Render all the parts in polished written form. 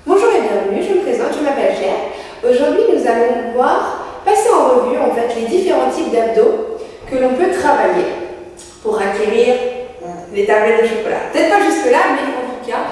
Bonjour et bienvenue, je me présente, je m'appelle Claire. Aujourd'hui, nous allons passer en revue les différents types d'abdos que l'on peut travailler pour acquérir les tablettes de chocolat. Peut-être pas jusque-là, mais en tout cas,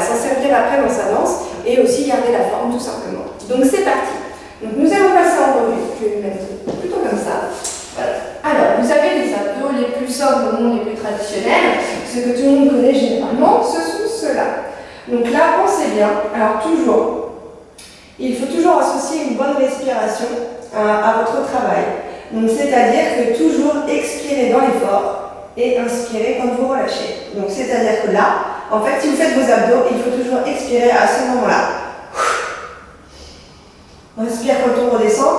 s'en servir après dans sa danse et aussi garder la forme tout simplement. Donc c'est parti. Donc nous allons passer en revue. Je vais le mettre plutôt comme ça. Voilà. Alors, vous avez les abdos les plus sobres au monde, les plus traditionnels. Ce que tout le monde connaît généralement, ce sont ceux-là. Donc là, pensez bien. Alors toujours, il faut toujours associer une bonne respiration à votre travail. Donc c'est-à-dire que toujours expirer dans l'effort et inspirer quand vous relâchez. Donc c'est-à-dire que là, en fait, si vous faites vos abdos, il faut toujours expirer à ce moment-là. On inspire quand on redescend.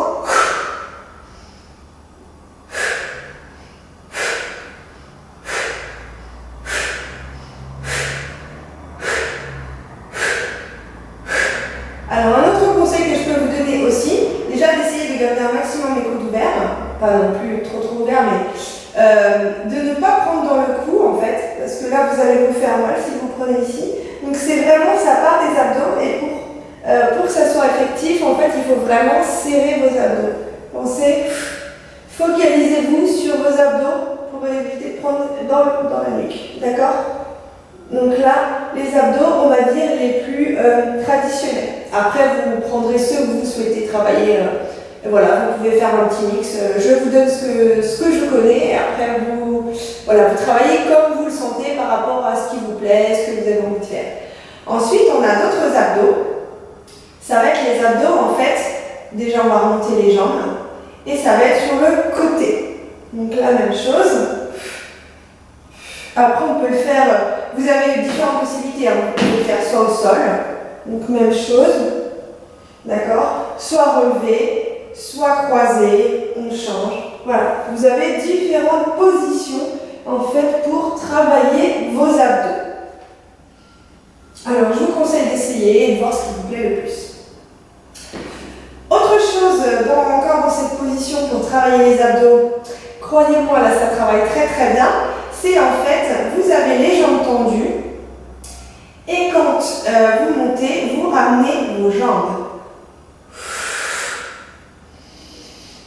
Alors un autre conseil que je peux vous donner aussi, déjà d'essayer de garder un maximum les coudes ouverts, pas non plus trop ouverts, mais de ne pas prendre dans le cou en fait, parce que là vous allez vous faire mal si vous prenez ici. Donc c'est vraiment, ça part des abdos et pour que ça soit effectif, en fait il faut vraiment serrer vos abdos. Pensez, focalisez-vous sur vos abdos pour éviter de prendre dans la nuque, d'accord ? Donc là, les abdos, on va dire les plus traditionnels. Après, vous prendrez ceux que vous souhaitez travailler. Voilà, vous pouvez faire un petit mix. Je vous donne ce que je connais. Et après, vous travaillez comme vous le sentez par rapport à ce qui vous plaît, ce que vous avez envie de faire. Ensuite, on a d'autres abdos. Ça va être les abdos, en fait. Déjà, on va remonter les jambes. Et ça va être sur le côté. Donc la même chose. Après, on peut le faire, vous avez différentes possibilités, hein. Vous pouvez le faire soit au sol, donc même chose, d'accord, soit relevé, soit croisé, on change. Voilà, vous avez différentes positions en fait pour travailler vos abdos. Alors, je vous conseille d'essayer et de voir ce qui vous plaît le plus. Autre chose, encore dans cette position pour travailler les abdos, croyez-moi, là ça travaille très bien. C'est en fait, vous avez les jambes tendues et quand vous montez, vous ramenez vos jambes.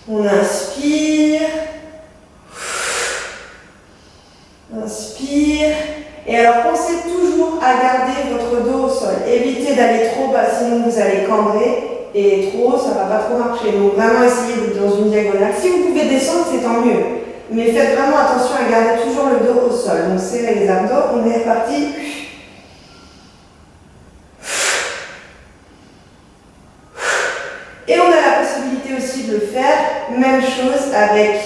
On inspire, inspire. Et alors pensez toujours à garder votre dos au sol. Évitez d'aller trop bas, sinon vous allez cambrer et trop, ça ne va pas trop marcher. Donc vraiment essayez d'être dans une diagonale. Si vous pouvez descendre, c'est tant mieux. Mais faites vraiment attention à garder toujours le dos au sol. Donc serrez les abdos, on est reparti. Et on a la possibilité aussi de le faire, même chose avec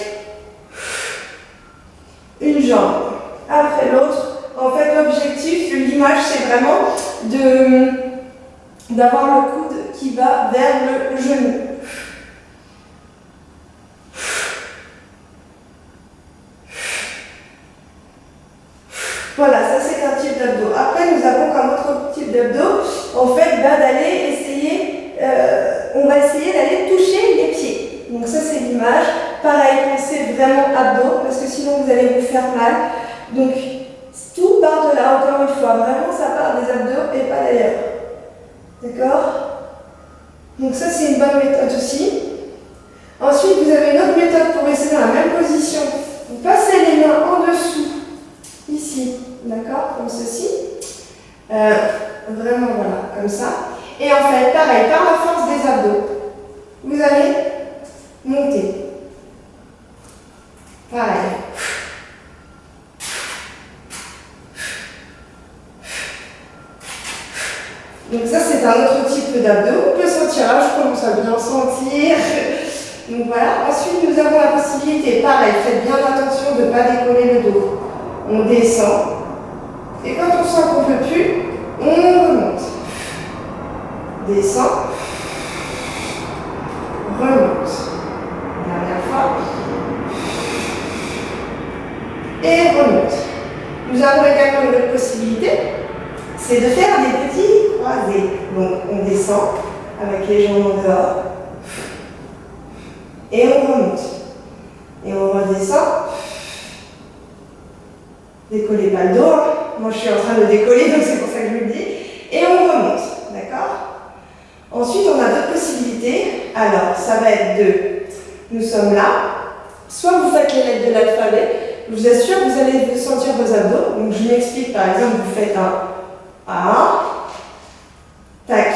une jambe après l'autre. En fait, l'objectif, l'image, c'est vraiment d'avoir le coude qui va vers le genou. Voilà, ça c'est un type d'abdos. Après, nous avons comme autre type d'abdos, en fait, d'aller essayer, on va essayer d'aller toucher les pieds. Donc ça c'est l'image. Pareil, pensez vraiment abdos, parce que sinon vous allez vous faire mal. Donc, tout part de là, encore une fois. Vraiment, ça part des abdos et pas d'ailleurs. D'accord ? Donc ça c'est une bonne méthode aussi. Ensuite, vous avez une autre méthode pour rester dans la même position. Vous passez les mains en dessous. Ici, d'accord, comme ceci. Vraiment, voilà, comme ça. Et en fait, pareil, par la force des abdos, vous allez monter. Pareil. Donc ça, c'est un autre type d'abdos. On peut sentir là, je commence à bien sentir. Donc voilà. Ensuite, nous avons la possibilité, pareil, faites bien attention de ne pas décoller le dos. On descend, et quand on sent qu'on ne peut plus, on remonte. Descend, remonte. Dernière fois. Et remonte. Nous avons également une autre possibilité, c'est de faire des petits croisés. Donc on descend avec les jambes en dehors, et on remonte. Et on redescend. Décollez pas le dos. Moi je suis en train de décoller, donc c'est pour ça que je vous le dis. et on remonte, d'accord? Ensuite, on a d'autres possibilités. Alors, ça va être nous sommes là, soit vous faites les lettres de l'alphabet, je vous assure, vous allez vous sentir vos abdos. Donc, je m'explique, par exemple, vous faites un A, tac,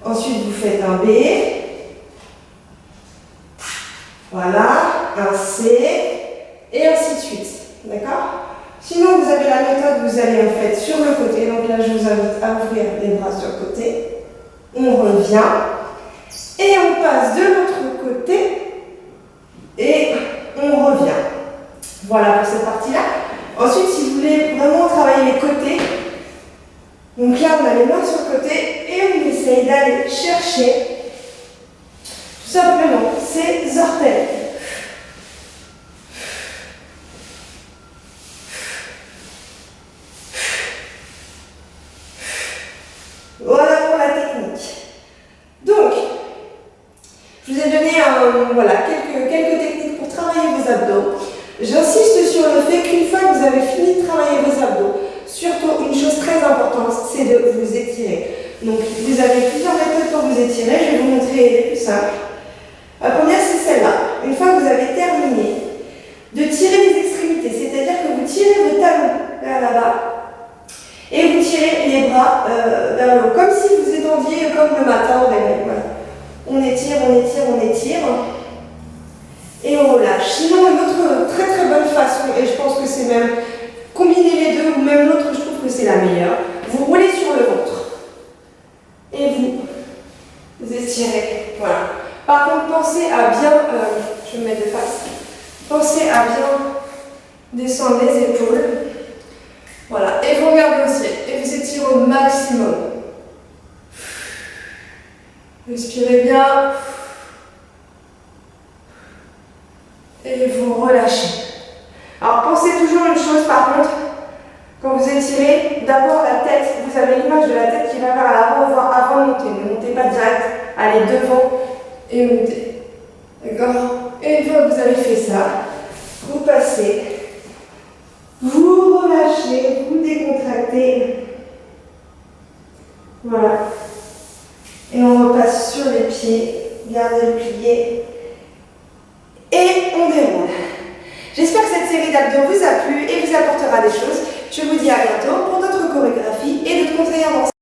ensuite vous faites un B, voilà, un C, et ainsi de suite, d'accord? Sinon, vous avez la méthode, vous allez en fait sur le côté, donc là, je vous invite à ouvrir les bras sur le côté, on revient, et on passe de l'autre côté, et on revient. Voilà pour cette partie-là. Ensuite, si vous voulez vraiment travailler les côtés, donc là, on a les mains sur le côté, et on essaye d'aller chercher tout simplement ces orteils. Voilà pour la technique. Donc, je vous ai donné voilà, quelques techniques pour travailler vos abdos. J'insiste sur le fait qu'une fois que vous avez fini de travailler vos abdos, surtout une chose très importante, c'est de vous étirer. Donc, vous avez plusieurs méthodes pour vous étirer. Je vais vous montrer les plus simples. La première, c'est celle-là. Une fois que vous avez terminé, de tirer les extrémités, c'est-à-dire que vous tirez vos talons vers là-bas et vous tirez les bras vers le haut, comme si vous étendiez comme le matin au réveil. Voilà. On étire, on étire, on étire et on relâche. Sinon, une autre très très bonne façon, et je pense que c'est même combiner les deux, ou même l'autre, je trouve que c'est la meilleure. Vous roulez sur le ventre et vous étirez. Voilà. Par contre, pensez à bien, je vais me mettre de face, pensez à bien descendre les épaules. Voilà, et vous regardez au ciel, et vous étirez au maximum. Respirez bien. Et vous relâchez. Alors, pensez toujours une chose par contre, quand vous étirez, d'abord la tête, vous avez l'image de la tête qui va vers l'avant avant de monter. Ne montez pas direct, allez devant et montez. D'accord? Et une fois que vous avez fait ça, vous passez, vous relâchez, vous décontractez. Voilà. Et on repasse sur les pieds, gardez le plié. Et on déroule. J'espère que cette série d'abdos vous a plu et vous apportera des choses. Je vous dis à bientôt pour d'autres chorégraphies et d'autres conseils avancés.